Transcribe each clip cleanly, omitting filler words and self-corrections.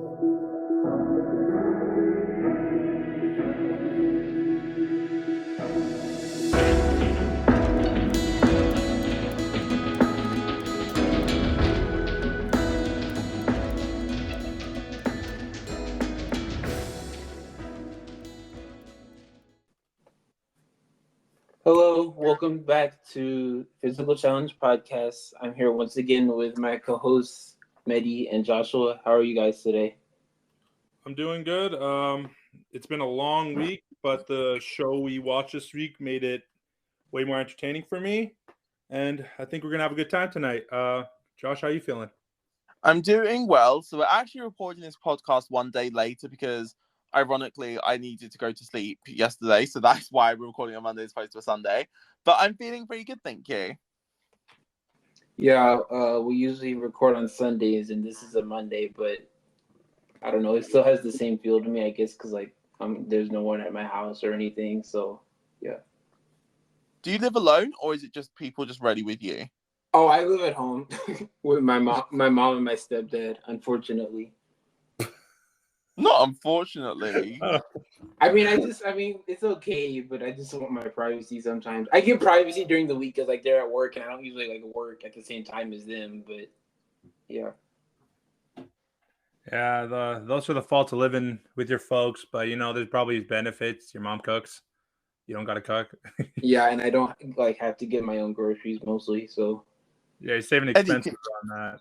Hello, welcome back to Physical Challenge Podcast. I'm here once again with my co-hosts Mehdi and Joshua. How are you guys today? I'm doing good. It's been a long week, but the show we watched this week made it way more entertaining for me, and I think we're gonna have a good time tonight. Josh, how you feeling? I'm doing well. So we're actually recording this podcast one day later because, ironically, I needed to go to sleep yesterday. So that's why we're recording on Monday as opposed to a Sunday. But I'm feeling pretty good, thank you. Yeah, we usually record on Sundays, and this is a Monday, but I don't know. It still has the same feel to me, I guess, because there's no one at my house or anything. So yeah. Do you live alone, or is it just people just ready with you? Oh, I live at home with my mom and my stepdad. Unfortunately. Not unfortunately. I mean, it's okay, but I just want my privacy sometimes. I get privacy during the week because, they're at work, and I don't usually, work at the same time as them, but, yeah. Yeah, those are the faults of living with your folks, but, there's probably benefits. Your mom cooks. You don't got to cook. Yeah, and I don't, have to get my own groceries mostly, so. Yeah, you're saving expenses on that.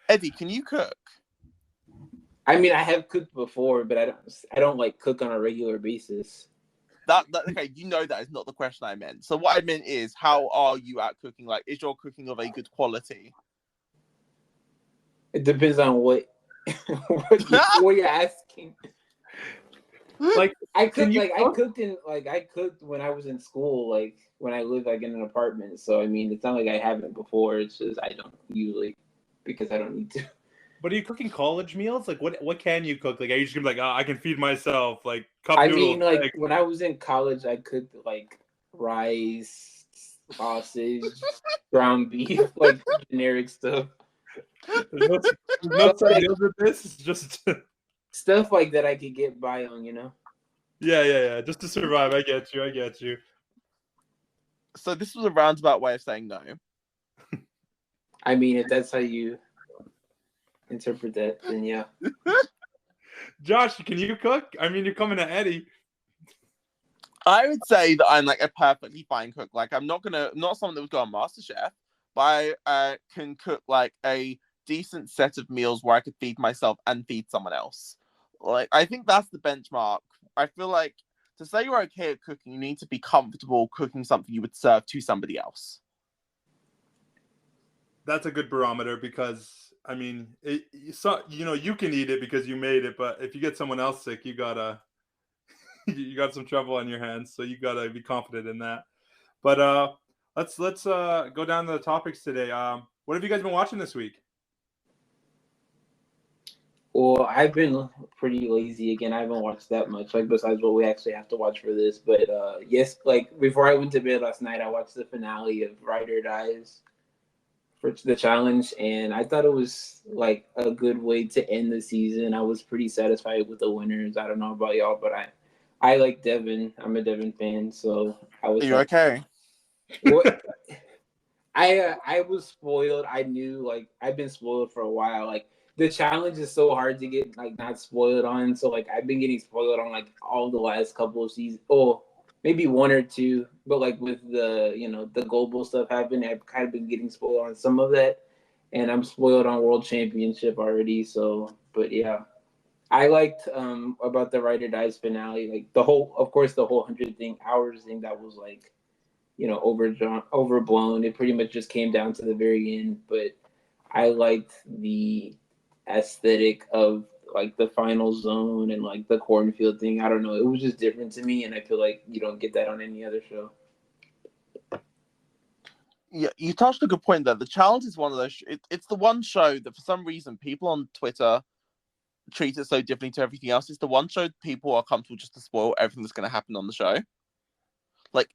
Eddie, can you cook? I mean, I have cooked before, but I don't cook on a regular basis. Okay, that is not the question I meant. So what I meant is, how are you at cooking? Is your cooking of a good quality? It depends on what what you're asking. I cooked when I was in school, when I lived in an apartment. So I mean, it's not like I haven't before. It's just I don't usually because I don't need to. But are you cooking college meals? What can you cook? Are you just gonna be I can feed myself, cup I noodles? mean, when I was in college, I cooked rice, sausage, ground beef, generic stuff. There's no meals with this. It's just stuff like that I could get by on, Yeah. Just to survive. I get you. So this was a roundabout way of saying no. I mean, if that's how you interpret that, then yeah. Josh, can you cook? I mean, you're coming to Eddie. I would say that I'm a perfectly fine cook. I'm not someone that would go on MasterChef, but I can cook a decent set of meals where I could feed myself and feed someone else. I think that's the benchmark. I feel to say you're okay at cooking, you need to be comfortable cooking something you would serve to somebody else. That's a good barometer because I mean, you can eat it because you made it, but if you get someone else sick, you got some trouble on your hands, so you gotta be confident in that. But let's go down to the topics today. What have you guys been watching this week? Well, I've been pretty lazy again. I haven't watched that much, besides what we actually have to watch for this. But yes, before I went to bed last night, I watched the finale of Ride or Dies for the challenge, and I thought it was a good way to end the season. I was pretty satisfied with the winners. I don't know about y'all, but I like Devin. I'm a Devin fan, so I was. Are you okay? What? I was spoiled. I knew I've been spoiled for a while. The challenge is so hard to get not spoiled on. So I've been getting spoiled on all the last couple of seasons. Oh, maybe one or two, but with the the global stuff happening, I've kind of been getting spoiled on some of that, and I'm spoiled on World Championship already. So, but yeah, I liked about the Ride or Dies finale, the whole 100 hours thing that was overblown. It pretty much just came down to the very end, but I liked the aesthetic of the final zone and the cornfield thing. I don't know. It was just different to me, and I feel you don't get that on any other show. Yeah, you touched a good point there. The challenge is one of those. It's the one show that for some reason people on Twitter treat it so differently to everything else. It's the one show people are comfortable just to spoil everything that's going to happen on the show.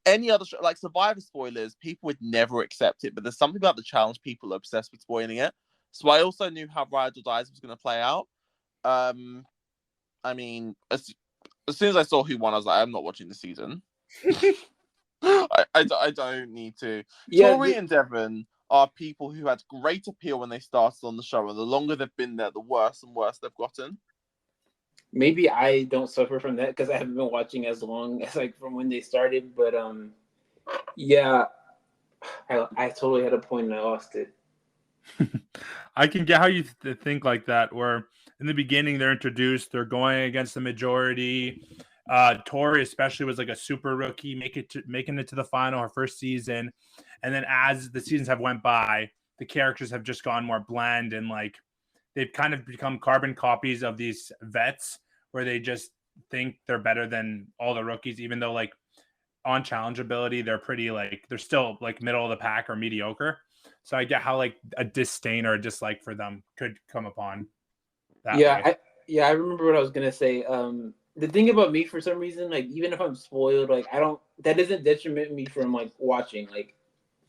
Any other show, Survivor spoilers, people would never accept it. But there's something about the challenge, people are obsessed with spoiling it. So I also knew how Ride or Dies was going to play out. I mean, as soon as I saw who won, I was like, I'm not watching the season. I don't need to. Yeah, Tori and Devon are people who had great appeal when they started on the show, and the longer they've been there, the worse and worse they've gotten. maybe I don't suffer from that because I haven't been watching as long as like from when they started. But yeah, I totally had a point and I lost it. I can get how you think like that, where in the beginning they're introduced, they're going against the majority. Tori especially was like a super rookie, making it to the final her first season, and then as the seasons have went by, the characters have just gone more bland and like they've kind of become carbon copies of these vets, where they just think they're better than all the rookies, even though like on challenge ability they're pretty like they're still like middle of the pack or mediocre. So I get how like a disdain or a dislike for them could come upon that way. I remember what I was gonna say. The thing about me, for some reason, like even if I'm spoiled, like that doesn't detriment me from like watching. Like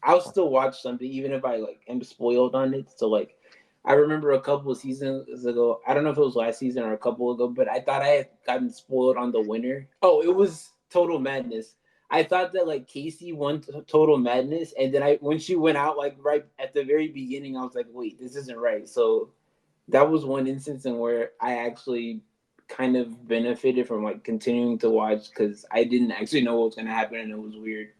I'll still watch something even if I like am spoiled on it. So like I remember a couple of seasons ago, I don't know if it was last season or a couple ago, but I thought I had gotten spoiled on the winner. Oh, it was Total Madness. I thought that like Casey won Total Madness, and then when she went out like right at the very beginning, I was like, wait, this isn't right. So that was one instance in where I actually kind of benefited from like continuing to watch because I didn't actually know what was gonna happen and it was weird.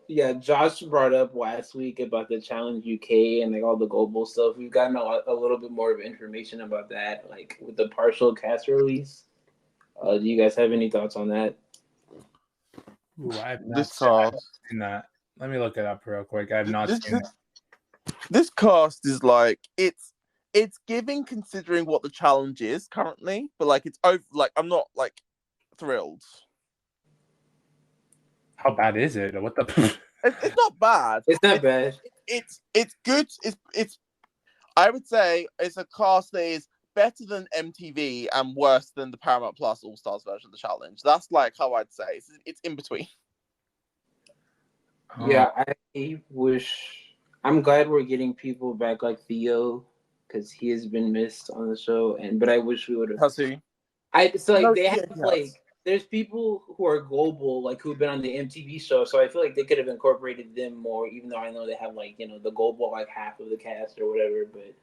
Yeah, Josh brought up last week about the Challenge UK and like all the global stuff. We've gotten a little bit more of information about that, like with the partial cast release. Do you guys have any thoughts on that? Ooh, I have not This cast. seen that. Let me look it up real quick. I have not seen it. This cast is like it's giving considering what the challenge is currently, but like it's over. Like I'm not like thrilled. How bad is it? What the? It's not bad. It's not bad. It's good. It's I would say it's a cast that is better than MTV and worse than the Paramount Plus All Stars version of the challenge. That's like how I'd say it's in between. Yeah, I wish. I'm glad we're getting people back like Theo because he has been missed on the show, but I wish we would have. Has he? They have like there's people who are global like who've been on the MTV show, so I feel like they could have incorporated them more. Even though I know they have like the global like half of the cast or whatever, but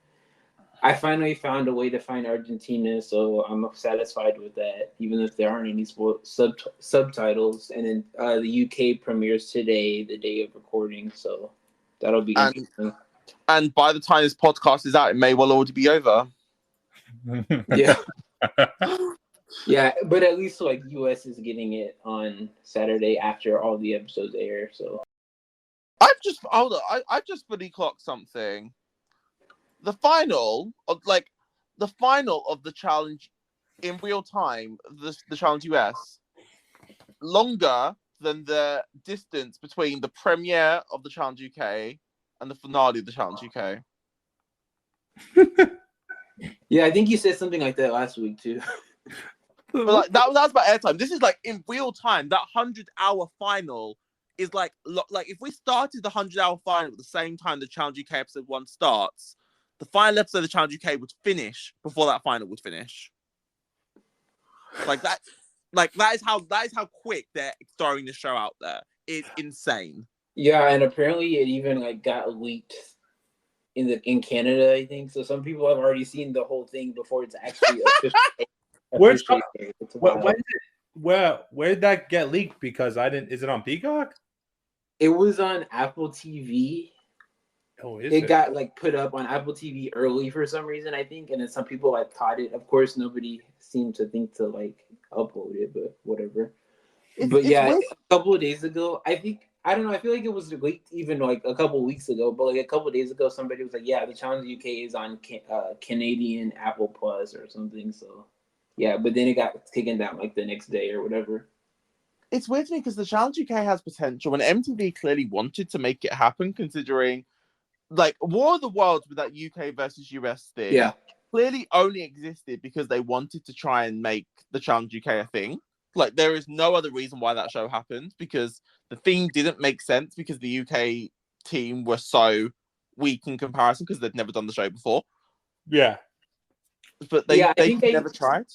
I finally found a way to find Argentina, so I'm satisfied with that. Even if there aren't any subtitles, and then the UK premieres today, the day of recording, so that'll be interesting. And by the time this podcast is out, it may well already be over. Yeah. Yeah, but at least like US is getting it on Saturday after all the episodes air. So I've just fully clocked something. The final of the challenge in real time, the challenge US, longer than the distance between the premiere of the challenge UK and the finale of the challenge UK. Yeah, I think you said something like that last week too. But like that was about airtime. This is like in real time. That 100-hour final is like if we started the 100-hour final at the same time the Challenge UK episode 1 starts, the final episode of the Challenge UK would finish before that final would finish. Like that is how quick they're throwing the show out there. It's insane. Yeah, and apparently it even like got leaked in Canada, I think. So some people have already seen the whole thing before it's actually official. Where did that get leaked? Because I didn't. Is it on Peacock? It was on Apple TV. Oh, it got like put up on Apple TV early for some reason, I think, and then some people like caught it. Of course, nobody seemed to think to like upload it, but whatever. A couple of days ago, I don't know. I feel like it was leaked even like a couple of weeks ago, but like a couple of days ago, somebody was like, "Yeah, the Challenge UK is on Canadian Apple Plus or something." So, yeah, but then it got taken down like the next day or whatever. It's weird to me because the Challenge UK has potential, and MTV clearly wanted to make it happen, considering like War of the Worlds with that UK versus US thing. Yeah, clearly only existed because they wanted to try and make the Challenge UK a thing. Like there is no other reason why that show happened, because the theme didn't make sense because the UK team were so weak in comparison because they'd never done the show before. Yeah. but they Yeah, I think never tried.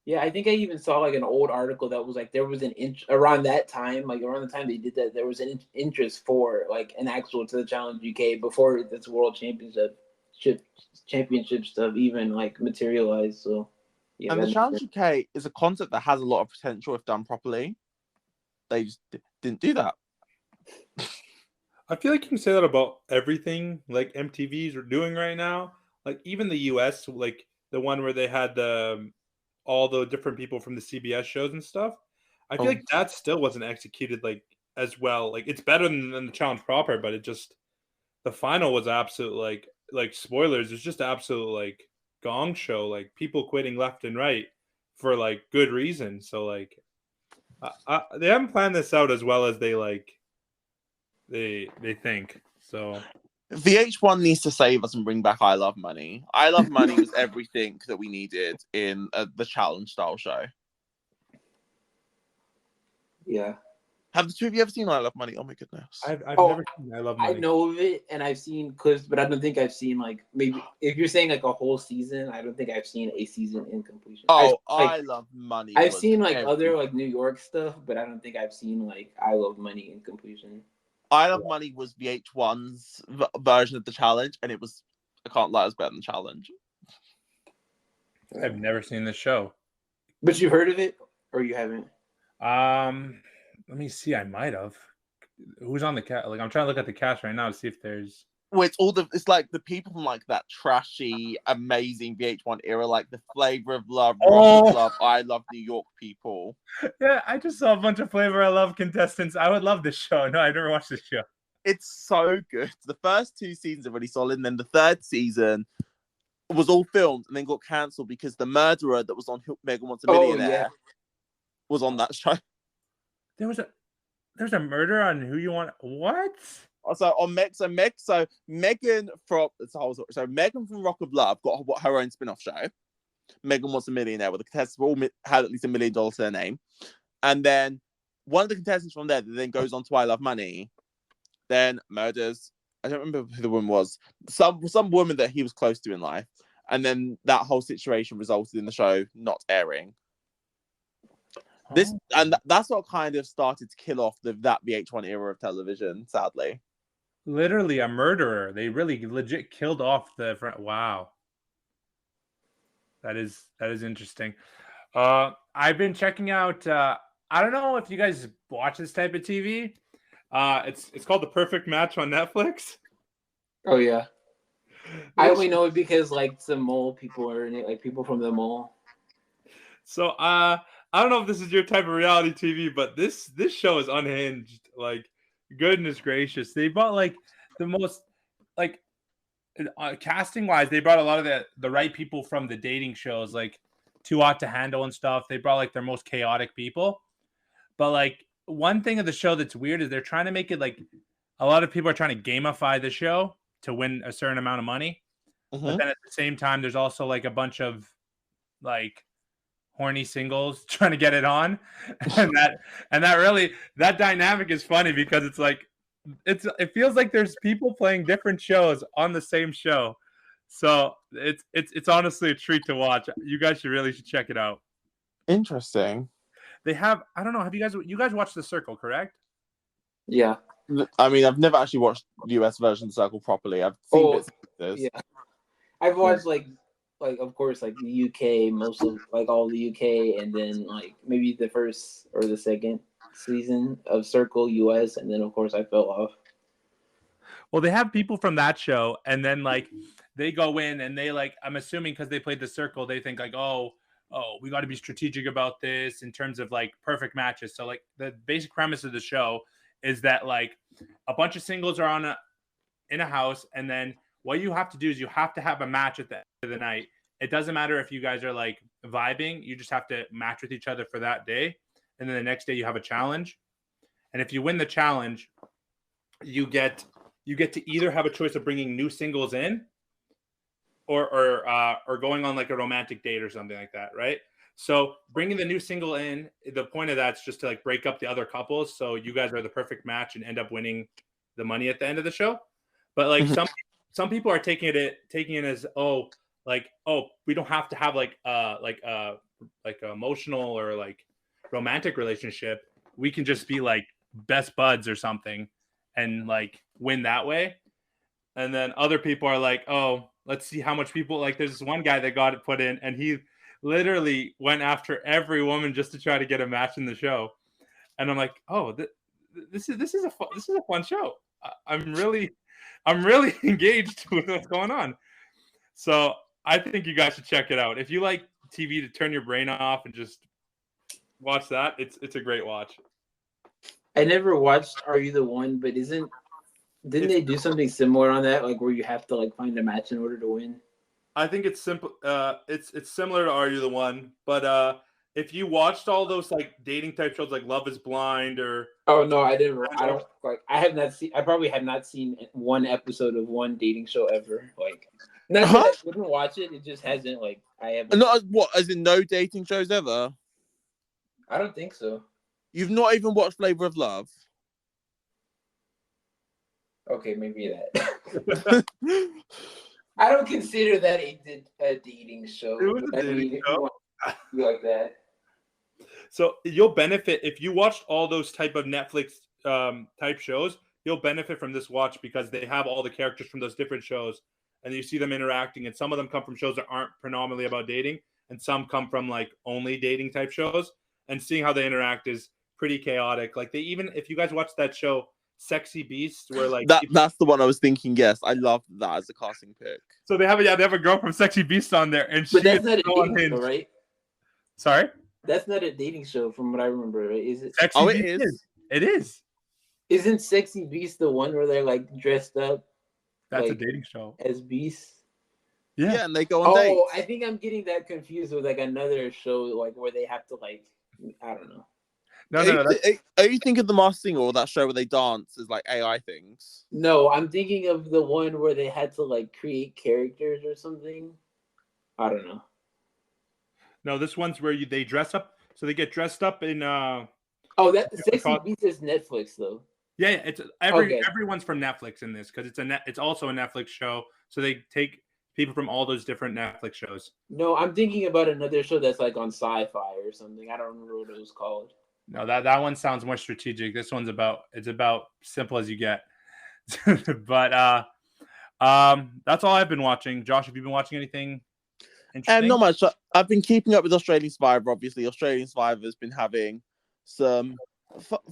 Yeah, I think I even saw like an old article that was like there was an around that time, like around the time they did that, there was an interest for like an actual to the Challenge UK before this World Championship stuff even like materialized. So yeah, And the that makes Challenge sense. UK is a concept that has a lot of potential if done properly. They just didn't do that. I feel like you can say that about everything like MTV's are doing right now. Like even the US, like the one where they had all the different people from the CBS shows and stuff. I feel like that still wasn't executed like as well. Like it's better than the challenge proper, but it just the final was absolute like spoilers. It's just absolute like gong show. Like people quitting left and right for like good reason. So like they haven't planned this out as well as they think. So VH1 needs to save us and bring back I Love Money. I Love Money was everything that we needed in the challenge style show. Yeah. Have the two of you ever seen I Love Money? Oh my goodness. I've never seen I Love Money. I know of it and I've seen clips, but I don't think I've seen like maybe if you're saying like a whole season, I don't think I've seen a season in completion. Oh, I Love Money. I've seen like other like New York stuff, but I don't think I've seen like I Love Money in completion. I Love Money was VH1's version of the challenge, and it was, I can't lie, it was better than the challenge. I've never seen the show. But you've heard of it or you haven't? Let me see. I might have. Who's on the cast? Like, I'm trying to look at the cast right now to see if there's. Well, it's like the people from like that trashy, amazing VH1 era, like the Flavor of Love, Rock of Love, I Love New York people. Yeah, I just saw a bunch of Flavor of Love contestants. I would love this show. No, I've never watched this show. It's so good. The first 2 seasons are really solid, and then the 3rd season was all filmed and then got cancelled because the murderer that was on Megan Wants a Millionaire was on that show. There's a murder on Who You Want. What? So Megan from Megan from Rock of Love got her own spin-off show. Megan Wants a Millionaire, where the contestants all had at least $1 million to their name. And then one of the contestants from there that then goes on to I Love Money, then murders. I don't remember who the woman was. Some woman that he was close to in life. And then that whole situation resulted in the show not airing. That's what kind of started to kill off that VH1 era of television, sadly. Literally a murderer. They really legit killed off the front. Wow. That is interesting. I've been checking out I don't know if you guys watch this type of TV. It's called The Perfect Match on Netflix. Oh yeah. I only know it because like some mole people are in it, like people from the mole. So I don't know if this is your type of reality TV, but this show is unhinged. Like, goodness gracious, they brought like the most like casting wise, they brought a lot of the right people from the dating shows, like Too Hot to Handle and stuff. They brought like their most chaotic people. But like one thing of the show that's weird is they're trying to make it like a lot of people are trying to gamify the show to win a certain amount of money. Mm-hmm. But then at the same time, there's also like a bunch of like horny singles trying to get it on, and that dynamic is funny because it's like it feels like there's people playing different shows on the same show. So it's honestly a treat to watch. You guys should check it out. Interesting. They have, I don't know, have you guys watched The Circle, correct? Yeah. I mean, I've never actually watched the US version of The Circle properly. I've seen bits of this. Yeah. I've watched like of course like the UK, most of like all the UK, and then like maybe the first or the second season of Circle US, and then of course I fell off. Well, they have people from that show, and then like they go in and they like, I'm assuming because they played The Circle, they think like, oh, we got to be strategic about this in terms of like perfect matches. So like the basic premise of the show is that like a bunch of singles are in a house, and then what you have to do is you have to have a match at the end of the night. It doesn't matter if you guys are like vibing, you just have to match with each other for that day. And then the next day you have a challenge. And if you win the challenge, you get to either have a choice of bringing new singles in or going on like a romantic date or something like that, right? So bringing the new single in, the point of that's just to like break up the other couples. So you guys are the perfect match and end up winning the money at the end of the show. But like some people are taking it as, oh, like, oh, we don't have to have like an emotional or like romantic relationship. We can just be like best buds or something and like win that way. And then other people are like, oh, let's see how much people like. There's this one guy that got it put in, and he literally went after every woman just to try to get a match in the show. And I'm like, oh, this is a fun show. I'm really engaged with what's going on. So I think you guys should check it out. If you like TV to turn your brain off and just watch that, it's a great watch. I never watched Are You the One, but didn't they do something similar on that, like where you have to like find a match in order to win? I think it's simple. It's similar to Are You the One, but if you watched all those like dating type shows like Love Is Blind or Oh no, I didn't. I don't like. I have not seen. I probably have not seen one episode of one dating show ever. Like, not that I wouldn't watch it. It just hasn't like I haven't. Not what, as in no dating shows ever. I don't think so. You've not even watched Flavor of Love. Okay, maybe that. I don't consider that a dating show. It was a dating show. You like that. So you'll benefit if you watched all those type of Netflix type shows. You'll benefit from this watch because they have all the characters from those different shows, and you see them interacting. And some of them come from shows that aren't predominantly about dating, and some come from like only dating type shows. And seeing how they interact is pretty chaotic. Like they even if you guys watch that show Sexy Beast, where like that's the one I was thinking. Yes, I love that as a casting pick. So they have a girl from Sexy Beast on there, and but that's not a dating show, right? Sorry, that's not a dating show from what I remember, right? Is it? Sexy Beast it is. It is. Isn't Sexy Beast the one where they're like dressed up? That's like, a dating show as beasts. Yeah, and they go on dates. I think I'm getting that confused with like another show like where they have to like I don't know. No. Are you thinking of The Masked Singer or that show where they dance as like AI things? No, I'm thinking of the one where they had to like create characters or something. I don't know. No, this one's where they dress up. So they get dressed up in. That Sexy Beast is Netflix though. Yeah, it's everyone's from Netflix in this because it's also a Netflix show. So they take people from all those different Netflix shows. No, I'm thinking about another show that's like on Sci-Fi or something. I don't remember what it was called. No, that one sounds more strategic. This one's about simple as you get. But that's all I've been watching. Josh, have you been watching anything interesting? Not much. I've been keeping up with Australian Survivor. Obviously, Australian Survivor has been having some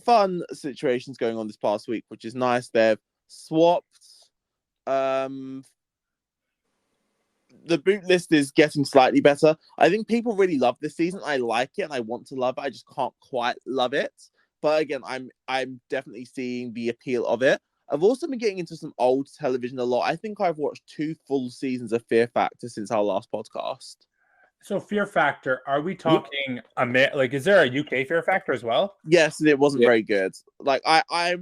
fun situations going on this past week, which is nice. They've swapped. The boot list is getting slightly better. I think people really love this season. I like it and I want to love it. I just can't quite love it. But again, I'm definitely seeing the appeal of it. I've also been getting into some old television a lot. I think I've watched 2 full seasons of Fear Factor since our last podcast. So Fear Factor, are we talking like is there a UK Fear Factor as well? Yes, and it wasn't very good. Like I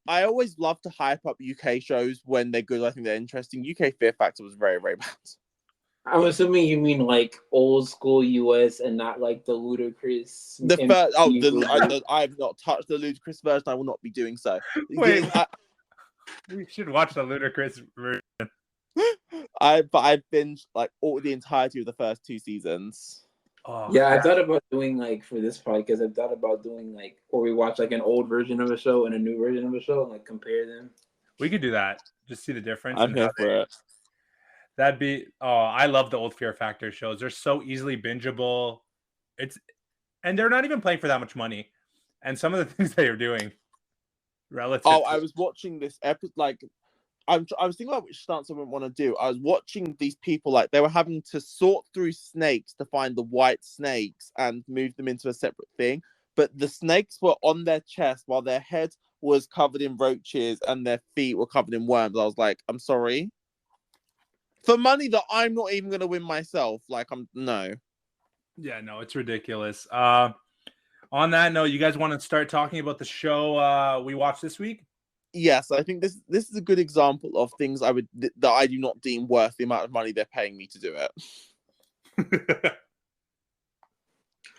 always love to hype up UK shows when they're good. I think they're interesting. UK Fear Factor was very, very bad. I'm assuming you mean like old school US and not like the ludicrous. I have not touched the ludicrous version. I will not be doing so. Wait, we should watch the ludicrous version. I've binged like all the entirety of the first 2 seasons. Oh, yeah, I thought about doing like for this podcast. I thought about doing like where we watch like an old version of a show and a new version of a show and like compare them. We could do that. Just see the difference. I'm here for it. That'd be I love the old Fear Factor shows. They're so easily bingeable. And they're not even playing for that much money. And some of the things they are doing relative. I was watching this episode I was thinking about which stance I would want to do. I was watching these people like they were having to sort through snakes to find the white snakes and move them into a separate thing. But the snakes were on their chest while their head was covered in roaches and their feet were covered in worms. I was like, I'm sorry. For money that I'm not even going to win myself. No. Yeah, no, it's ridiculous. On that note, you guys want to start talking about the show we watched this week? Yes, I think this is a good example of things that I do not deem worth the amount of money they're paying me to do it.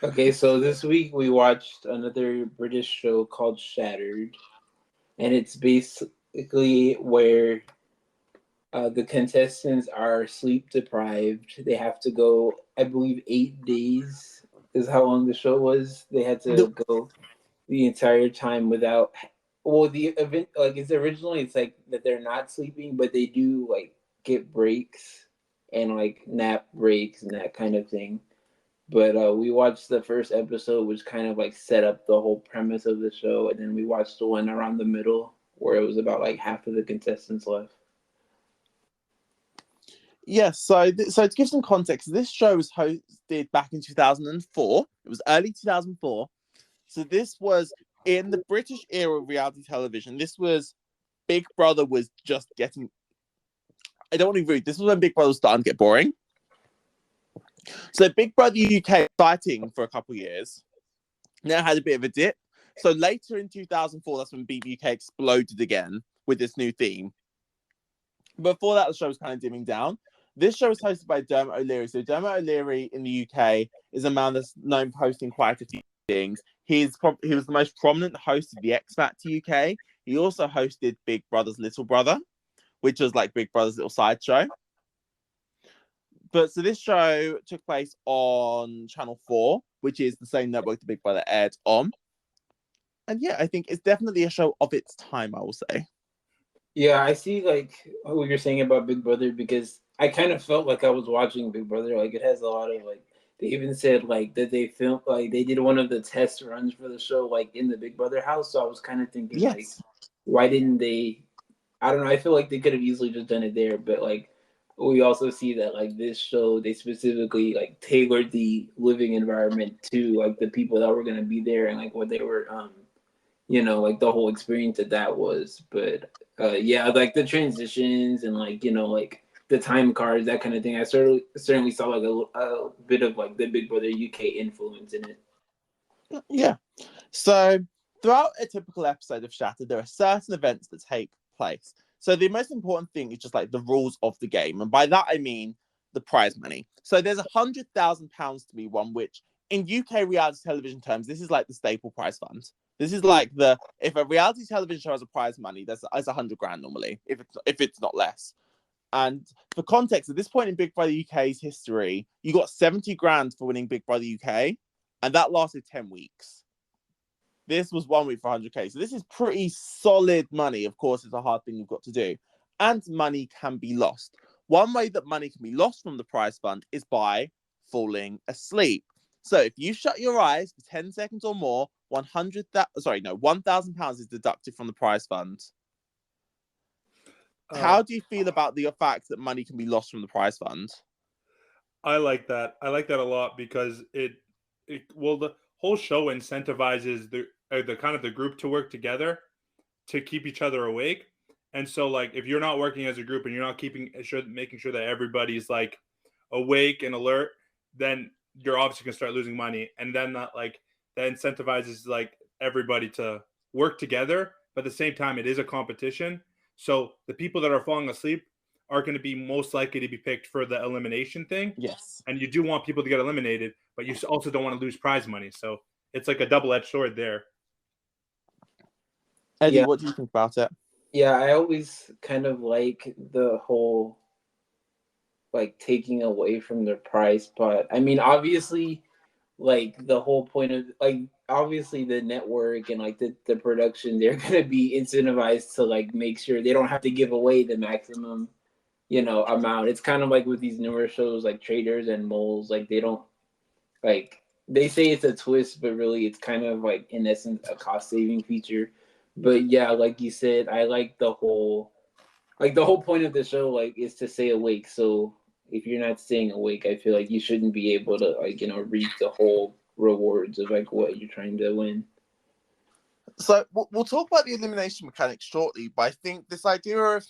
Okay, so this week we watched another British show called Shattered, and it's basically where The contestants are sleep deprived. They have to go, I believe, 8 days is how long the show was. They had to go the entire time without. Well, the event, like, it's originally, it's like that they're not sleeping, but they do like get breaks and like nap breaks and that kind of thing. But we watched the first episode, which kind of like set up the whole premise of the show, and then we watched the one around the middle where it was about like half of the contestants left. Yes, so to give some context, this show was hosted back in 2004. It was early 2004. So this was in the British era of reality television. This was Big Brother was just getting. I don't want to be rude. This was when Big Brother was starting to get boring. So Big Brother UK exciting for a couple of years. Now had a bit of a dip. So later in 2004, that's when Big UK exploded again with this new theme. Before that, the show was kind of dimming down. This show is hosted by Dermot O'Leary. So Dermot O'Leary in the UK is a man that's known for hosting quite a few things. He was the most prominent host of the X Factor UK. He also hosted Big Brother's Little Brother, which was like Big Brother's little side show. But so this show took place on Channel 4, which is the same network that Big Brother aired on. And yeah, I think it's definitely a show of its time, I will say. Yeah, I see like what you're saying about Big Brother, because I kind of felt like I was watching Big Brother. Like, it has a lot of like, they even said like that they filmed, like they did one of the test runs for the show like in the Big Brother house. So I was kind of thinking like, Yes. why didn't they? I don't know. I feel like they could have easily just done it there, but like we also see that like this show, they specifically like tailored the living environment to like the people that were gonna be there and like what they were like the whole experience that was. But yeah, like the transitions and like like the time cards, that kind of thing. I certainly saw like a bit of like the Big Brother UK influence in it. Yeah. So throughout a typical episode of Shattered, there are certain events that take place. So the most important thing is just like the rules of the game. And by that, I mean the prize money. So there's £100,000 to be won, which in UK reality television terms, this is like the staple prize fund. This is like if a reality television show has a prize money, that's 100 grand normally, if it's not less. And for context, at this point in Big Brother UK's history, you got 70 grand for winning Big Brother UK, and that lasted 10 weeks. This was 1 week for 100k. So this is pretty solid money. Of course, it's a hard thing you've got to do. And money can be lost. One way that money can be lost from the prize fund is by falling asleep. So if you shut your eyes for 10 seconds or more, £1,000 is deducted from the prize fund. How do you feel about the fact that money can be lost from the prize fund? I like that. I like that a lot because the whole show incentivizes the kind of the group to work together to keep each other awake. And so like if you're not working as a group and you're not making sure that everybody's like awake and alert, then you're obviously gonna start losing money. And then that incentivizes like everybody to work together, but at the same time it is a competition. So the people that are falling asleep are going to be most likely to be picked for the elimination thing. Yes. And you do want people to get eliminated, but you also don't want to lose prize money. So it's like a double-edged sword there. Eddie, Yeah. what do you think about it? Yeah, I always kind of like the whole like taking away from their prize, but I mean, obviously, like the whole point of like obviously the network and like the production, they're gonna be incentivized to like make sure they don't have to give away the maximum amount. It's kind of like with these newer shows like Traders and Moles, like they don't like they say it's a twist, but really it's kind of like in essence a cost saving feature. But yeah, like you said, I like the whole point of the show like is to stay awake. So if you're not staying awake, I feel like you shouldn't be able to like reap the whole rewards of like what you're trying to win. So we'll talk about the elimination mechanics shortly, but I think this idea of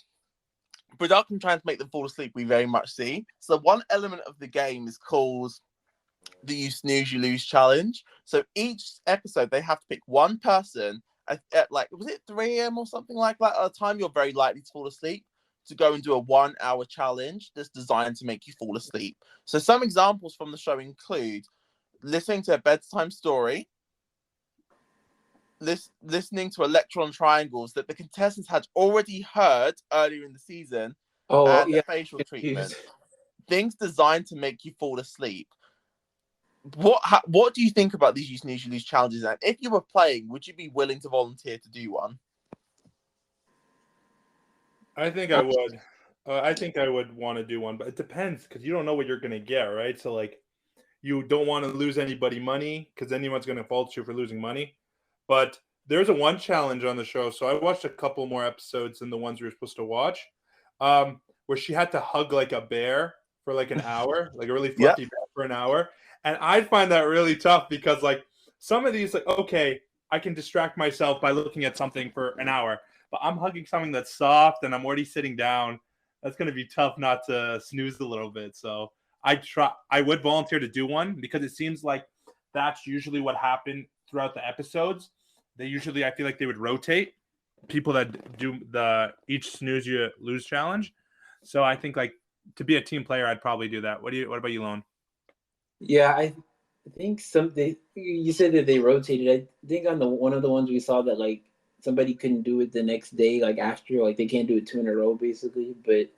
production trying to make them fall asleep, we very much see. So one element of the game is called the You Snooze, You Lose challenge. So each episode, they have to pick one person at like, was it 3 a.m. or something like that? At a time you're very likely to fall asleep, to go and do a 1 hour challenge that's designed to make you fall asleep. So some examples from the show include listening to a bedtime story, listening to electron triangles that the contestants had already heard earlier in the season, Oh and yeah, the facial treatment. confused. Things designed to make you fall asleep. What do you think about these Snooze You Lose challenges? And if you were playing, would you be willing to volunteer to do one? I think I would. I think I would want to do one, but it depends because you don't know what you're going to get, right? So, like, you don't want to lose anybody money because anyone's going to fault you for losing money. But there's a one challenge on the show. So I watched a couple more episodes than the ones we were supposed to watch, where she had to hug like a bear for like an hour, like a really Yep. fluffy bear for an hour. And I find that really tough because like some of these, like, okay, I can distract myself by looking at something for an hour, but I'm hugging something that's soft and I'm already sitting down. That's going to be tough not to snooze a little bit. So I would volunteer to do one because it seems like that's usually what happened throughout the episodes. They usually, I feel like they would rotate people that do the each snooze you lose challenge. So I think like to be a team player, I'd probably do that. What about you, Lone? Yeah, I think something you said that they rotated. I think on the one of the ones we saw that like somebody couldn't do it the next day, like after, like they can't do it two in a row basically. But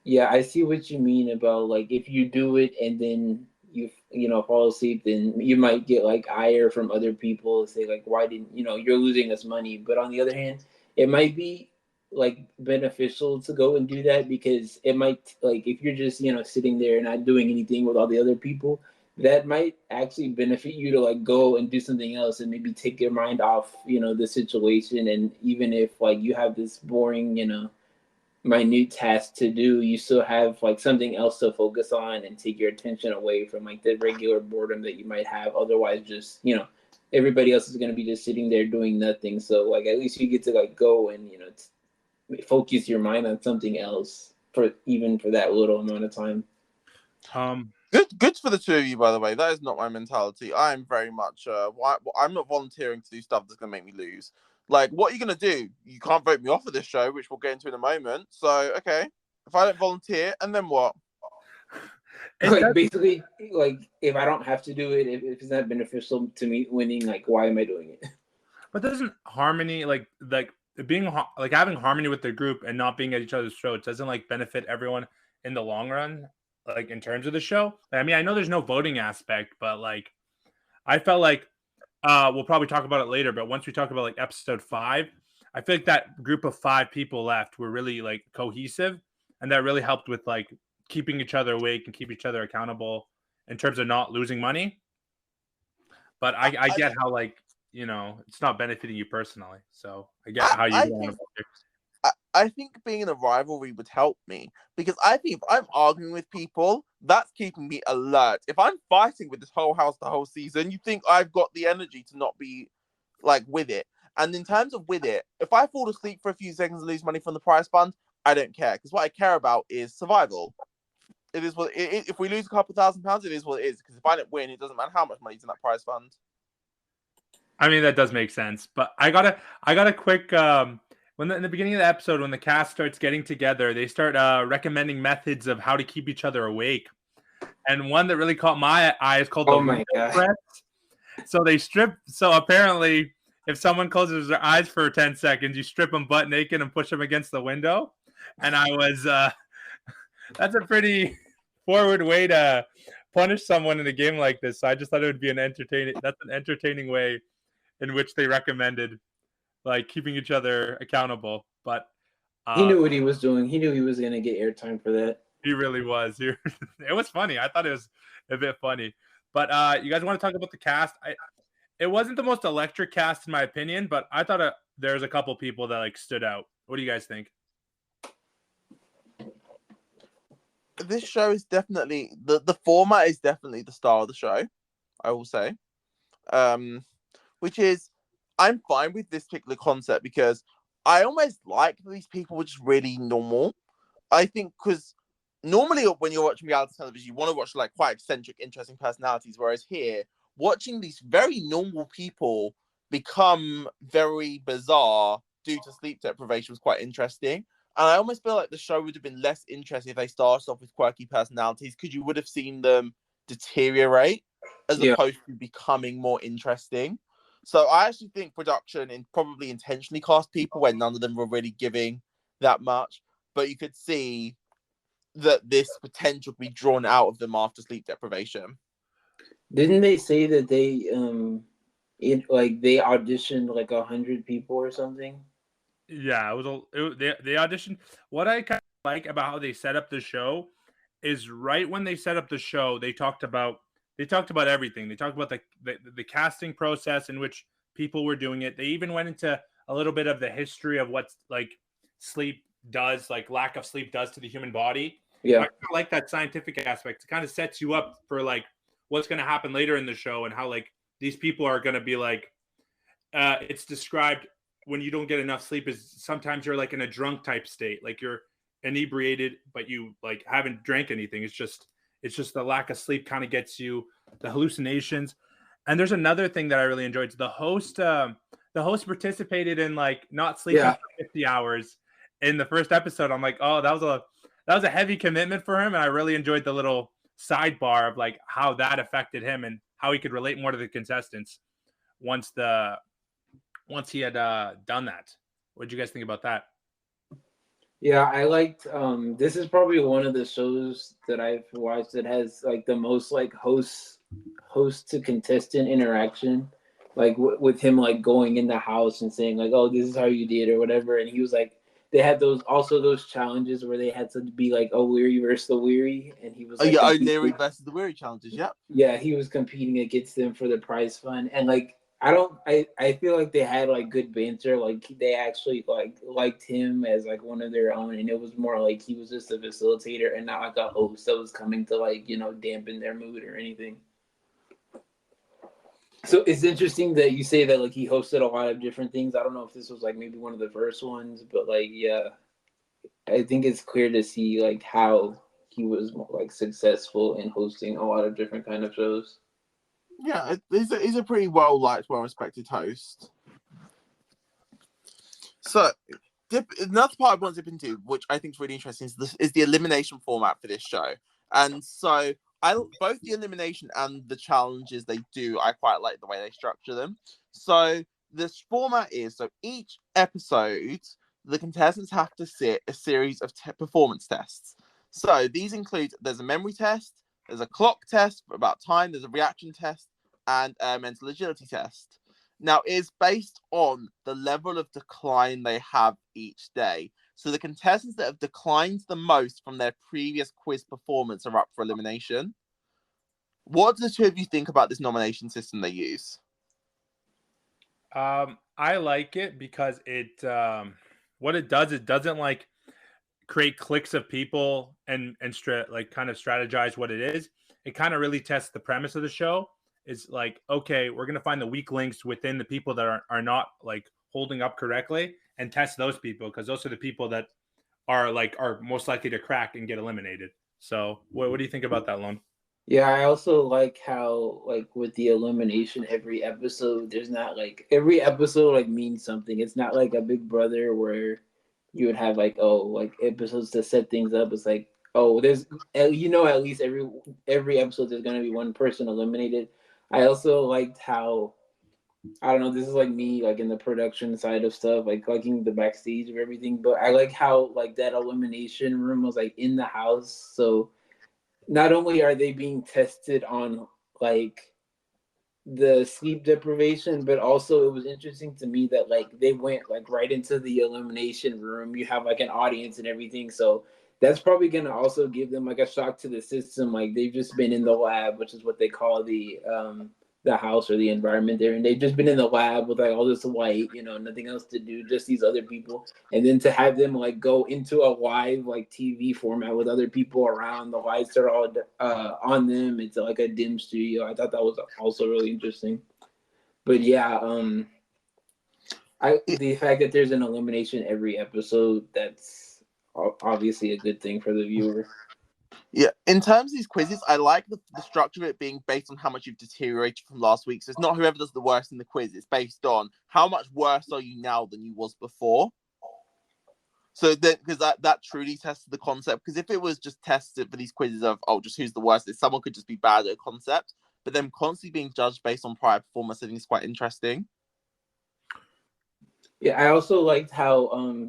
yeah, I see what you mean about like if you do it and then you know fall asleep, then you might get like ire from other people, say like why didn't you're losing us money. But on the other hand, it might be like beneficial to go and do that because it might like if you're just sitting there and not doing anything with all the other people, that might actually benefit you to like go and do something else and maybe take your mind off the situation. And even if like you have this boring minute task to do, you still have like something else to focus on and take your attention away from like the regular boredom that you might have otherwise. Just everybody else is going to be just sitting there doing nothing, so like at least you get to like go and focus your mind on something else for even for that little amount of time. Good for the two of you, by the way. That is not my mentality. I am very much I'm not volunteering to do stuff that's gonna make me lose. Like, what are you gonna do? You can't vote me off of this show, which we'll get into in a moment. So, okay, if I don't volunteer, and then what? Like basically, like if I don't have to do it, if it's not beneficial to me winning, like why am I doing it? But doesn't harmony like being like having harmony with the group and not being at each other's throats doesn't like benefit everyone in the long run? Like in terms of the show, I mean, I know there's no voting aspect, but like I felt like we'll probably talk about it later. But once we talk about like episode 5, I feel like that group of 5 people left were really like cohesive, and that really helped with like keeping each other awake and keep each other accountable in terms of not losing money. But I get how like it's not benefiting you personally, so I get how you want to. I think being in a rivalry would help me because I think if I'm arguing with people, that's keeping me alert. If I'm fighting with this whole house the whole season, you think I've got the energy to not be like with it. And in terms of with it, if I fall asleep for a few seconds and lose money from the prize fund, I don't care because what I care about is survival. It is what it is. If we lose a couple £1,000, it is what it is. Because if I don't win, it doesn't matter how much money's in that prize fund. I mean, that does make sense, but I got a quick in the beginning of the episode when the cast starts getting together, they start recommending methods of how to keep each other awake, and one that really caught my eye is called Oh my god! press. So they strip. So apparently, if someone closes their eyes for 10 seconds, you strip them butt naked and push them against the window. And I was that's a pretty forward way to punish someone in a game like this. So I just thought it would be an entertaining way in which they recommended like keeping each other accountable. But he knew what he was doing. He knew he was going to get airtime for that. He really was. It was funny. I thought it was a bit funny. But you guys want to talk about the cast? It wasn't the most electric cast in my opinion, but I thought there's a couple people that like stood out. What do you guys think? This show is definitely the format is definitely the star of the show, I will say. Which is I'm fine with this particular concept because I almost like these people were just really normal. I think because normally when you're watching reality television, you want to watch like quite eccentric, interesting personalities. Whereas here, watching these very normal people become very bizarre due to sleep deprivation was quite interesting. And I almost feel like the show would have been less interesting if they started off with quirky personalities because you would have seen them deteriorate as opposed to becoming more interesting. So I actually think production and probably intentionally cast people where none of them were really giving that much. but you could see that this potential could be drawn out of them after sleep deprivation. Didn't they say that they they auditioned like 100 people or something? Yeah, they auditioned. What I kind of like about how they set up the show is right when they set up the show, they talked about everything. They talked about the casting process in which people were doing it. They even went into a little bit of the history of what like sleep does, like lack of sleep does to the human body. Yeah. And I kinda like that scientific aspect. It kind of sets you up for like what's going to happen later in the show and how like these people are going to be like it's described when you don't get enough sleep is sometimes you're like in a drunk type state, like you're inebriated but you like haven't drank anything. It's just the lack of sleep kind of gets you the hallucinations. And there's another thing that I really enjoyed. The host participated in like not sleeping Yeah. for 50 hours in the first episode. I'm like, oh, that was a heavy commitment for him, and I really enjoyed the little sidebar of like how that affected him and how he could relate more to the contestants once he had done that. What did you guys think about that? Yeah, I liked this is probably one of the shows that I've watched that has like the most like host to contestant interaction, like with him like going in the house and saying like, oh, this is how you did or whatever. And he was like, they had those challenges where they had to be like, oh, weary versus the weary, and he was like, Leary versus the weary challenges. Yep. Yeah, he was competing against them for the prize fund. And like I feel like they had like good banter. Like they actually like liked him as like one of their own, and it was more like he was just a facilitator and not like a host that was coming to like, dampen their mood or anything. So it's interesting that you say that like he hosted a lot of different things. I don't know if this was like maybe one of the first ones, but like yeah, I think it's clear to see like how he was like successful in hosting a lot of different kind of shows. Yeah, he's a pretty well liked, well respected host. So another part I want to dip into, which I think is really interesting, is the elimination format for this show. And so both the elimination and the challenges they do, I quite like the way they structure them. So this format is, so each episode, the contestants have to sit a series of performance tests. So these include, there's a memory test, there's a clock test about time, there's a reaction test, and a mental agility test. Now, it's based on the level of decline they have each day. So the contestants that have declined the most from their previous quiz performance are up for elimination. What do the two of you think about this nomination system they use? I like it because what it does, it doesn't like create cliques of people and like kind of strategize what it is. It kind of really tests the premise of the show. It's like, okay, we're gonna find the weak links within the people that are not like holding up correctly and test those people, because those are the people that are most likely to crack and get eliminated. So what do you think about that, Lone? Yeah, I also like how like with the elimination, every episode there's not like every episode like means something. It's not like a Big Brother where you would have like episodes to set things up. It's like, oh, there's at least every episode there's gonna be one person eliminated. I also liked how, I don't know, this is like me like in the production side of stuff, like liking the backstage of everything, but I like how like that elimination room was like in the house. So not only are they being tested on like the sleep deprivation, but also it was interesting to me that like they went like right into the elimination room. You have like an audience and everything, so that's probably going to also give them like a shock to the system. Like they've just been in the lab, which is what they call the house or the environment there, and they've just been in the lab with like all this light, nothing else to do, just these other people, and then to have them like go into a live like TV format with other people around, the lights are all on them, it's like a dim studio. I thought that was also really interesting. But yeah, the fact that there's an elimination every episode, that's obviously a good thing for the viewer. Yeah, in terms of these quizzes, I like the structure of it being based on how much you've deteriorated from last week. So it's not whoever does the worst in the quiz. It's based on how much worse are you now than you was before. So because that truly tests the concept. Because if it was just tested for these quizzes of, just who's the worst, someone could just be bad at a concept. But them constantly being judged based on prior performance, I think is quite interesting. Yeah, I also liked how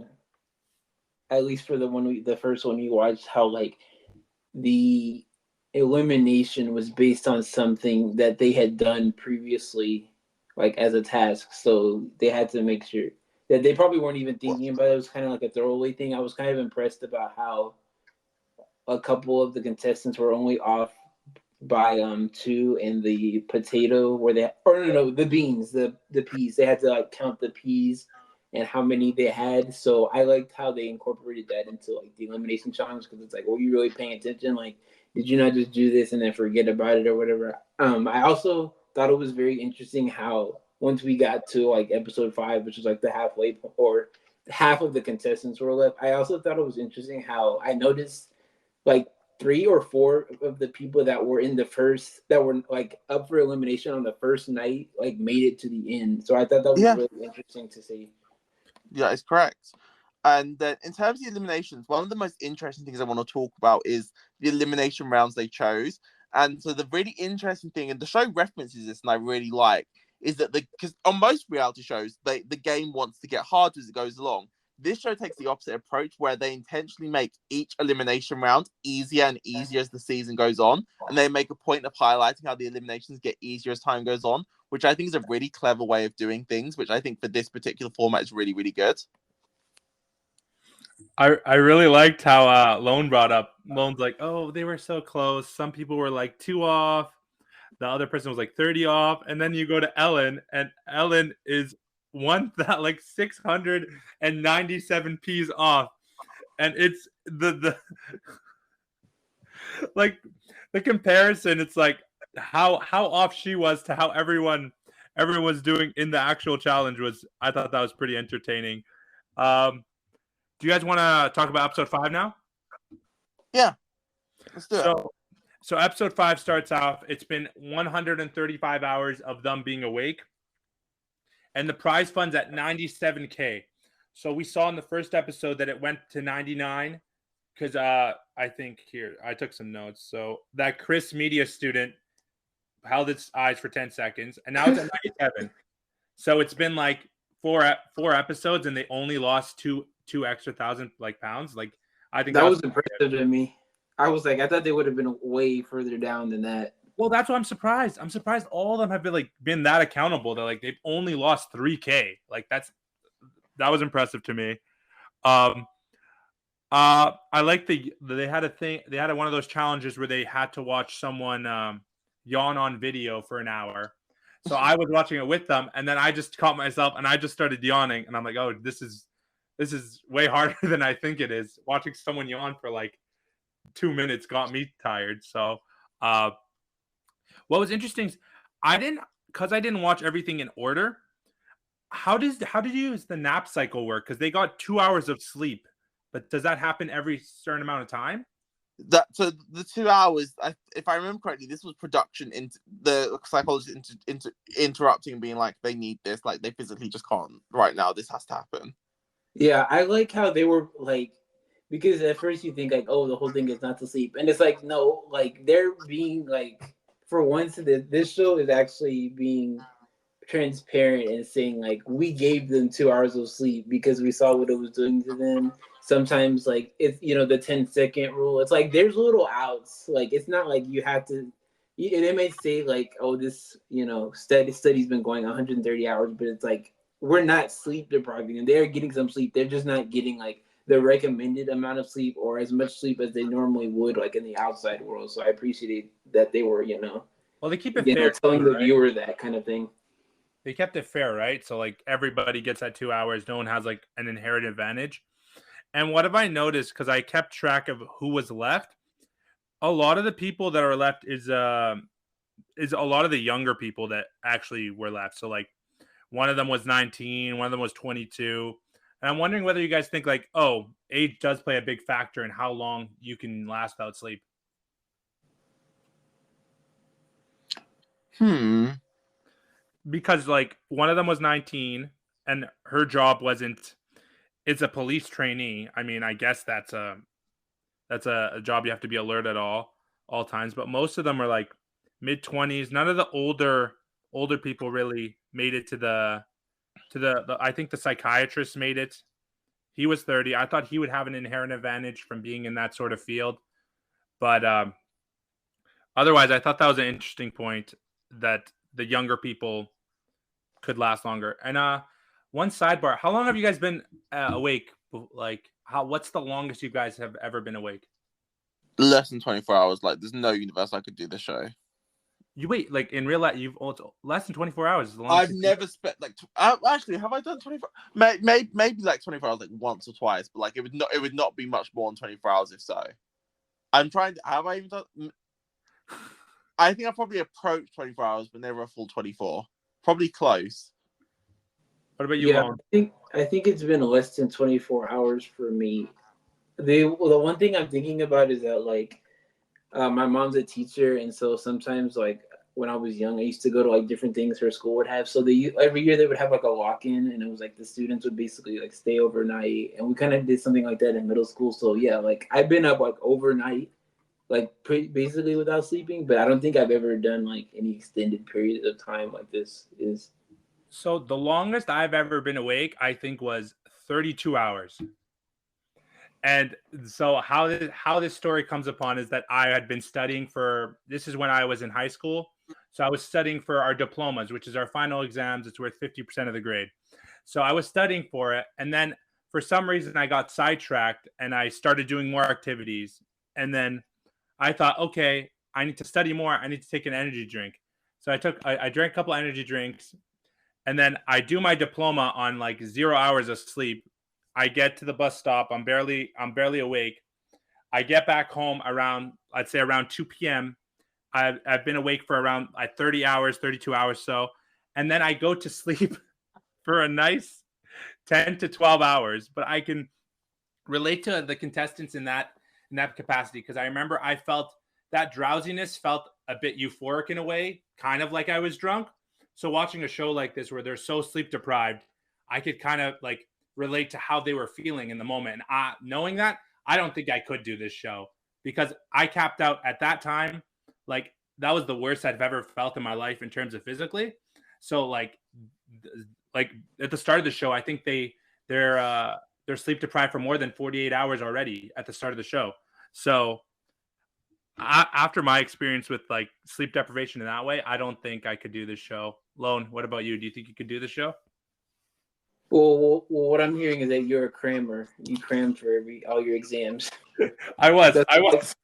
at least for the first one we watched, how like the elimination was based on something that they had done previously, like as a task. So they had to make sure that they probably weren't even thinking about it. It was kind of like a throwaway thing. I was kind of impressed about how a couple of the contestants were only off by two in the potato where they or no the beans the peas they had to like count the peas and how many they had. So I liked how they incorporated that into like the elimination challenge because it's like, were you really paying attention? Like, did you not just do this and then forget about it or whatever? I also thought it was very interesting how once we got to like episode 5, which was like the halfway or half of the contestants were left, I also thought it was interesting how I noticed like 3 or 4 of the people that were in the first that were like up for elimination on the first night like made it to the end. So I thought that was Yeah. really interesting to see. Yeah, it's correct. And then in terms of the eliminations, one of the most interesting things I want to talk about is the elimination rounds they chose. And so the really interesting thing, and the show references this, and I really like, is that because on most reality shows, the game wants to get harder as it goes along. This show takes the opposite approach, where they intentionally make each elimination round easier and easier as the season goes on, and they make a point of highlighting how the eliminations get easier as time goes on, which I think is a really clever way of doing things, which I think for this particular format is really, really good. I really liked how Lone brought up. Lone's like, oh, they were so close. Some people were like 2 off. The other person was like 30 off. And then you go to Ellen, and Ellen is like 697 P's off. And it's the like the comparison, it's like how off she was to how everyone was doing in the actual challenge was, I thought that was pretty entertaining. Do you guys want to talk about episode 5 now? Yeah, let's do it. So episode 5 starts off. It's been 135 hours of them being awake, and the prize fund's at 97K. So we saw in the first episode that it went to 99 because I think here I took some notes. So that Chris Media student held its eyes for 10 seconds, and now it's at 97. So it's been like four episodes, and they only lost two extra thousand like pounds. Like, I think that was impressive to me. I was like, I thought they would have been way further down than that. Well, that's why I'm surprised. I'm surprised all of them have been that accountable. They're like, they've only lost 3K. Like, that was impressive to me. I like they had a thing. They had one of those challenges where they had to watch someone yawn on video for an hour. So I was watching it with them, and then I just caught myself, and I just started yawning, and I'm like, oh, this is way harder than I think it is. Watching someone yawn for like 2 minutes got me tired. So what was interesting is I didn't watch everything in order. How did you use the nap cycle work? Because they got 2 hours of sleep, but does that happen every certain amount of time? So the 2 hours, if I remember correctly, this was production into the psychologist interrupting and being like, they need this, like they physically just can't right now. This has to happen. Yeah, I like how they were like, because at first you think like, oh, the whole thing is not to sleep, and it's like, no, like they're being like, for once, this show is actually being transparent and saying like, we gave them 2 hours of sleep because we saw what it was doing to them. Sometimes like it's the 10-second rule. It's like there's little outs. Like it's not like you have to. They may say like, oh, this study's been going 130 hours, but it's like we're not sleep depriving them. They're getting some sleep. They're just not getting like the recommended amount of sleep or as much sleep as they normally would like in the outside world. So I appreciate that they were well, they keep it fair, telling the viewer that kind of thing. They kept it fair, right? So like everybody gets that 2 hours. No one has like an inherent advantage. And what have I noticed? Because I kept track of who was left. A lot of the people that are left is a lot of the younger people that actually were left. So like one of them was 19, one of them was 22. And I'm wondering whether you guys think like, oh, age does play a big factor in how long you can last without sleep. Because like one of them was 19 and her job wasn't. It's a police trainee. I mean, I guess that's a job you have to be alert at all times. But most of them are like mid-20s. None of the older people really made it to the. I think the psychiatrist made it, He was 30. I thought he would have an inherent advantage from being in that sort of field. But otherwise, I thought that was an interesting point that the younger people could last longer. And one sidebar, how long have you guys been awake? Like, what's the longest you guys have ever been awake? Less than 24 hours. Like, there's no universe I could do this show. You wait, like in real life, you've also less than 24 hours. Is the I've never spent like actually, have I done 24? Maybe like 24 hours, like once or twice, but like it would not be much more than 24 hours if so. I'm trying to. Have I even done? I think I probably approached 24 hours, but never a full 24. Probably close. What about you? Yeah, I think it's been less than 24 hours for me. The one thing I'm thinking about is that like my mom's a teacher, and so sometimes like when I was young, I used to go to like different things her school would have. So every year they would have like a lock-in, and it was like the students would basically like stay overnight, and we kind of did something like that in middle school. So yeah, like I've been up like overnight, like basically without sleeping, but I don't think I've ever done like any extended periods of time like this is. So the longest I've ever been awake, I think, was 32 hours. And so how this story comes upon is that I had been studying for, this is when I was in high school. So I was studying for our diplomas, which is our final exams. It's worth 50% of the grade. So I was studying for it. And then for some reason I got sidetracked and I started doing more activities. And then I thought, okay, I need to study more. I need to take an energy drink. So I drank a couple energy drinks, and then I do my diploma on like 0 hours of sleep. I get to the bus stop. I'm barely awake. I get back home around, I'd say around 2 p.m. I've been awake for around 30 hours, 32 hours. So, and then I go to sleep for a nice 10 to 12 hours, but I can relate to the contestants in that capacity. Because I remember I felt that drowsiness felt a bit euphoric in a way, kind of like I was drunk. So watching a show like this where they're so sleep deprived, I could kind of like relate to how they were feeling in the moment. And knowing that, I don't think I could do this show because I capped out at that time. Like that was the worst I've ever felt in my life in terms of physically. So like at the start of the show, I think they're sleep deprived for more than 48 hours already at the start of the show. So after my experience with like sleep deprivation in that way, I don't think I could do this show. Lone, what about you? Do you think you could do this show? Well, what I'm hearing is that you're a crammer. You crammed for all your exams. I was.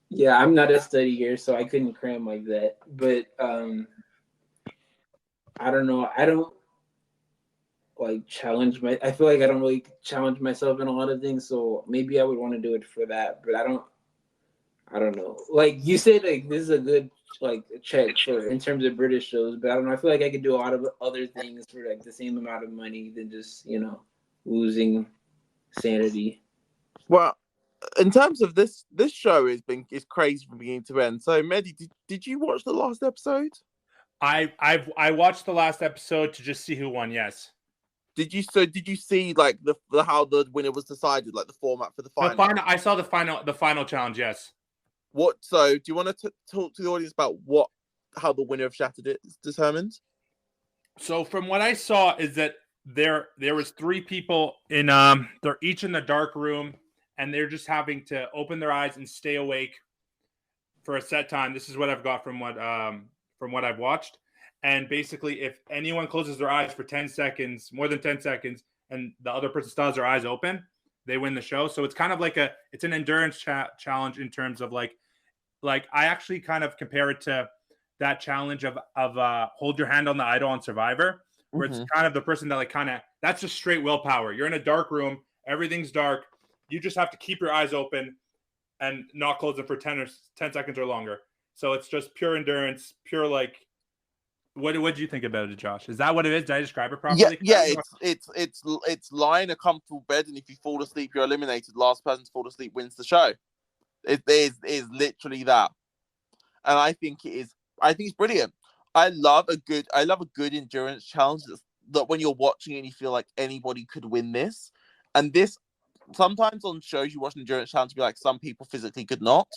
Yeah, I'm not a studier, so I couldn't cram like that. But I don't know. I don't like I feel like I don't really challenge myself in a lot of things. So maybe I would want to do it for that. But I don't know. Like you said, like this is a good like check for in terms of British shows, but I don't know. I feel like I could do a lot of other things for like the same amount of money than just losing sanity. Well, in terms of this show is crazy from beginning to end. So Mehdi, did you watch the last episode? I watched the last episode to just see who won. Yes. Did you see like the how the winner was decided, like the format for the final? I saw the final challenge. Yes. So do you want to talk to the audience about how the winner of Shattered is determined? So from what I saw is that there was 3 people in they're each in the dark room and they're just having to open their eyes and stay awake for a set time. This is what I've got from what I've watched. And basically if anyone closes their eyes for 10 seconds, more than 10 seconds, and the other person still has their eyes open, they win the show. So it's kind of like it's an endurance challenge in terms of like I actually kind of compare it to that challenge of hold your hand on the idol on Survivor, where it's kind of the person that like kind of, that's just straight willpower. You're in a dark room, everything's dark. You just have to keep your eyes open and not close them for 10 seconds or longer. So it's just pure endurance, pure like. What do you think about it, Josh? Is that what it is? Did I describe it properly? Yeah. It's lie in a comfortable bed, and if you fall asleep, you're eliminated. Last person to fall asleep wins the show. It is literally that, and I think it's brilliant. I love a good endurance challenge that when you're watching and you feel like anybody could win this. And this sometimes on shows you watch an endurance challenge be like some people physically could not.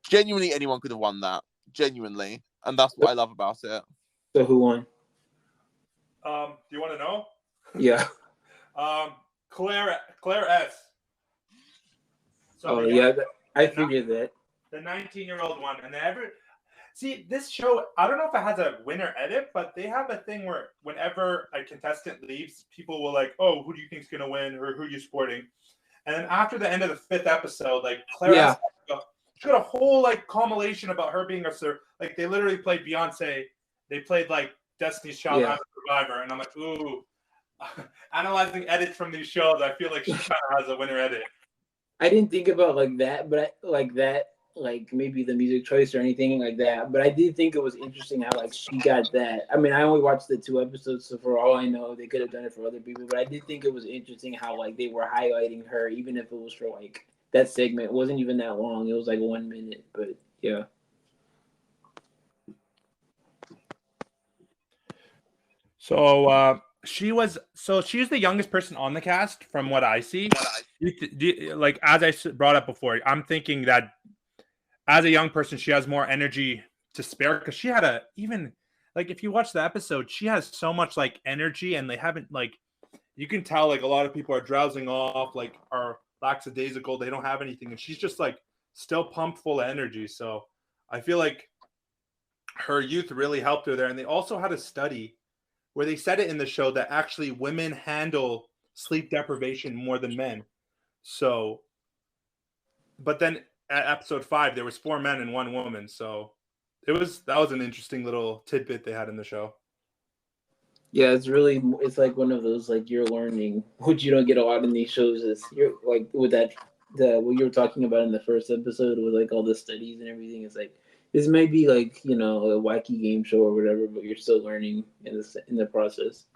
Genuinely, anyone could have won that. Genuinely, and that's what I love about it. So who won? Do you want to know? Yeah. Claire S. So Oh the yeah, I figured that. the 19-year-old one, and see this show. I don't know if it has a winner edit, but they have a thing where whenever a contestant leaves, people will like, "Oh, who do you think's gonna win, or who are you supporting?" And then after the end of the 5th episode, like Claire, Yeah. she got a whole like compilation about her being like they literally played Beyonce. They played like Destiny's Child as a Survivor, and I'm like, ooh. Analyzing edits from these shows, I feel like she kind of has a winner edit. I didn't think about like that, but like maybe the music choice or anything like that. But I did think it was interesting how like she got that. I mean, I only watched the 2 episodes, so for all I know, they could have done it for other people. But I did think it was interesting how like they were highlighting her, even if it was for like that segment. It wasn't even that long. It was like 1 minute, but yeah. So she's the youngest person on the cast from what I see. Like as I brought up before, I'm thinking that as a young person, she has more energy to spare because she had even like if you watch the episode, she has so much like energy, and they haven't like you can tell like a lot of people are drowsing off, like are lackadaisical, they don't have anything, and she's just like still pumped full of energy. So I feel like her youth really helped her there, and they also had a study where they said it in the show that actually women handle sleep deprivation more than men. So, but then at episode 5, there was 4 men and 1 woman. So that was an interesting little tidbit they had in the show. Yeah, it's like one of those like you're learning, which you don't get a lot in these shows. Is you're like with what you were talking about in the first episode with like all the studies and everything. It's like this might be like a wacky game show or whatever, but you're still learning in the process.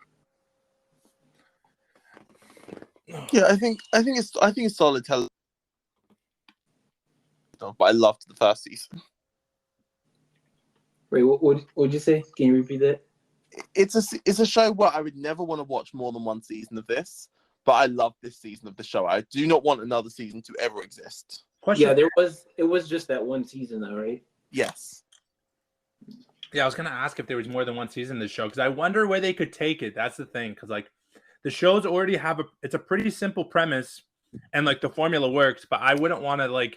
Yeah, I think it's solid television. But I loved the first season. Wait, what'd you say? Can you repeat that? It's a show where I would never want to watch more than 1 season of this, but I love this season of the show. I do not want another season to ever exist. Yeah, it was just that 1 season though, right? Yes. Yeah, I was gonna ask if there was more than 1 season of the show because I wonder where they could take it. That's the thing, because like the shows already have it's a pretty simple premise, and like the formula works, but I wouldn't want to like.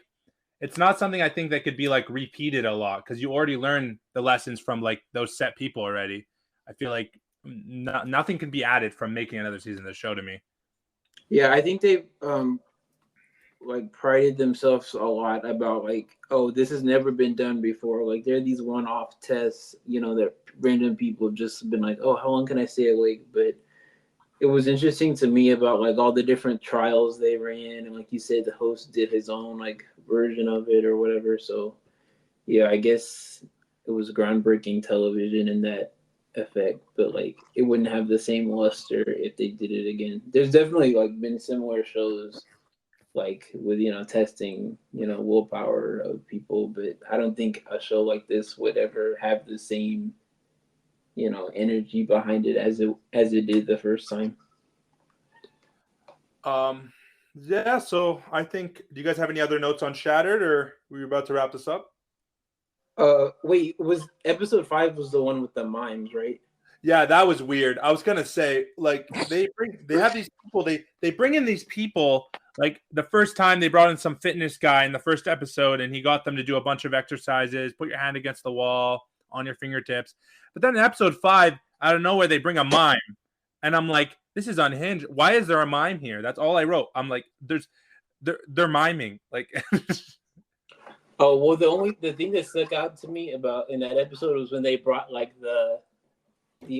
It's not something I think that could be like repeated a lot because you already learned the lessons from like those set people already. I feel like nothing can be added from making another season of the show to me. Yeah, I think they like prided themselves a lot about like, oh, this has never been done before. Like there are these one-off tests, that random people have just been like, oh, how long can I stay awake? But it was interesting to me about like all the different trials they ran, and like you said, the host did his own like version of it or whatever. So yeah, I guess it was groundbreaking television in that effect, but like it wouldn't have the same luster if they did it again. There's definitely like been similar shows like with testing willpower of people, but I don't think a show like this would ever have the same energy behind it as it did the first time. Yeah, so I think, do you guys have any other notes on Shattered, or were you about to wrap this up? Wait, was episode 5 was the one with the mimes, right? Yeah, that was weird. I was gonna say, like, they have these people, they bring in these people. Like the first time they brought in some fitness guy in the first episode, and he got them to do a bunch of exercises, put your hand against the wall on your fingertips. But then in episode 5, out of nowhere, they bring a mime, and I'm like, this is unhinged. Why is there a mime here? That's all I wrote. I'm like, they're miming, like. Oh well, the thing that stuck out to me about in that episode was when they brought like the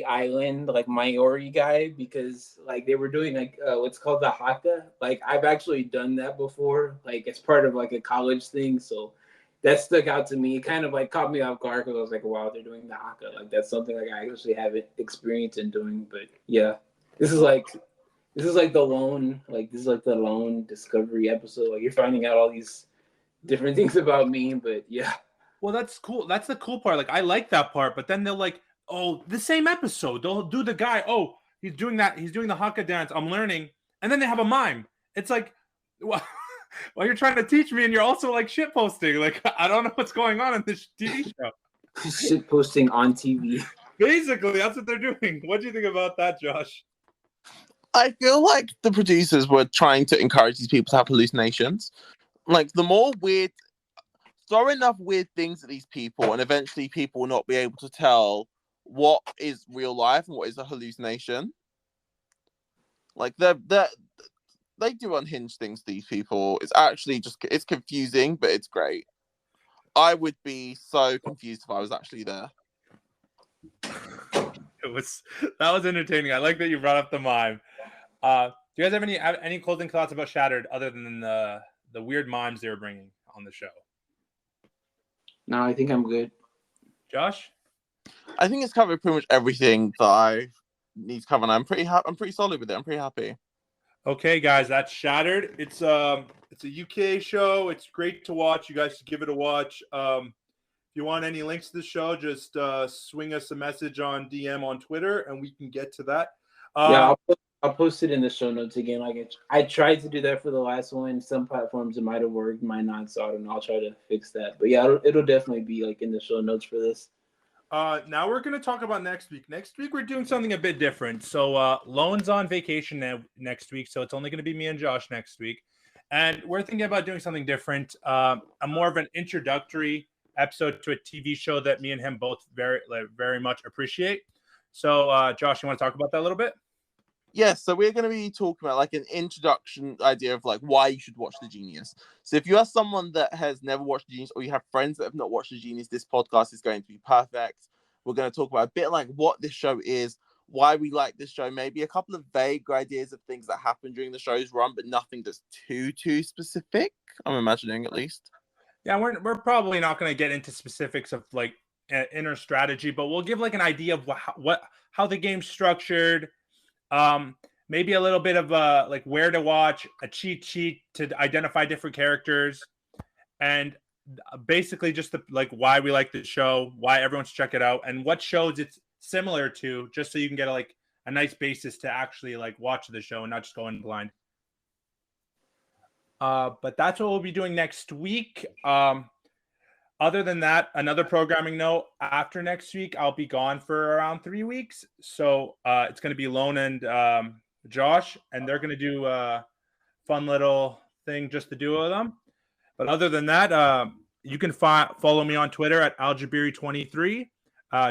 island like Maori guy, because like they were doing like what's called the haka. Like I've actually done that before, like it's part of like a college thing. So that stuck out to me. It kind of like caught me off guard because I was like, wow, they're doing the haka. Like that's something like I actually haven't experienced in doing. But yeah, this is like the lone discovery episode. Like you're finding out all these different things about me, but yeah. Well, that's cool. That's the cool part. Like I like that part, but then they'll like, oh, the same episode, they'll do the guy. Oh, he's doing that. He's doing the haka dance. I'm learning, and then they have a mime. It's like, well, you're trying to teach me, and you're also like shit posting. Like I don't know what's going on in this TV show. Shit posting on TV. Basically, that's what they're doing. What do you think about that, Josh? I feel like the producers were trying to encourage these people to have hallucinations. Like, the more weird, throw enough weird things at these people, and eventually people will not be able to tell what is real life and what is a hallucination. Like, they do unhinged things, these people. It's actually it's confusing, but it's great. I would be so confused if I was actually there. That was entertaining. I like that you brought up the mime. Do you guys have any closing thoughts about Shattered other than the weird mimes they were bringing on the show? No, I think I'm good. Josh? I think it's covered pretty much everything that I need to cover, and I'm pretty solid with it. I'm pretty happy. Okay, guys, that's Shattered. It's a UK show. It's great to watch. You guys should give it a watch. If you want any links to the show, just swing us a message on DM on Twitter, and we can get to that. Yeah, I'll post it in the show notes again. Like I tried to do that for the last one. Some platforms it might have worked, might not. So I don't know. I'll try to fix that. But yeah, it'll definitely be like in the show notes for this. Now we're going to talk about next week. Next week, we're doing something a bit different. So Lone's on vacation next week, so it's only going to be me and Josh next week. And we're thinking about doing something different, a more of an introductory episode to a TV show that me and him both very much appreciate. So, Josh, you want to talk about that a little bit? Yes, so we're going to be talking about like an introduction idea of like why you should watch The Genius. So if you are someone that has never watched The Genius, or you have friends that have not watched The Genius, this podcast is going to be perfect. We're going to talk about a bit like what this show is, why we like this show, maybe a couple of vague ideas of things that happen during the show's run, but nothing that's too specific. I'm imagining, at least. Yeah, we're probably not going to get into specifics of like inner strategy, but we'll give like an idea of how the game's structured. Maybe a little bit of like where to watch, a cheat sheet to identify different characters, and basically just like why we like the show, why everyone should check it out, and what shows it's similar to, just so you can get a nice basis to actually like watch the show and not just go in blind. But that's what we'll be doing next week. Other than that, another programming note, after next week, I'll be gone for around 3 weeks. So it's going to be Lone and Josh, and they're going to do a fun little thing, just the duo of them. But other than that, you can follow me on Twitter at Aljabiri23.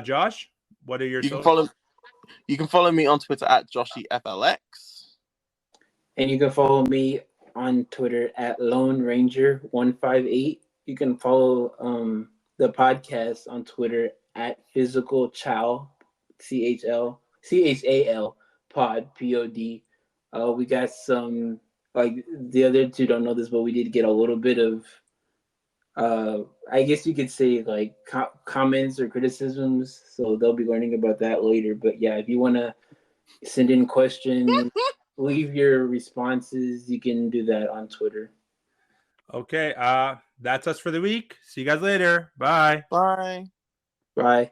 Josh, what are your socials? You can follow me on Twitter at JoshyFLX. And you can follow me on Twitter at Lone Ranger 158. You can follow the podcast on Twitter at Physical Chow, CHAL pod, POD. We got some, like the other two don't know this, but we did get a little bit of, I guess you could say like comments or criticisms. So they'll be learning about that later. But yeah, if you want to send in questions, leave your responses, you can do that on Twitter. Okay, that's us for the week. See you guys later. Bye. Bye. Bye.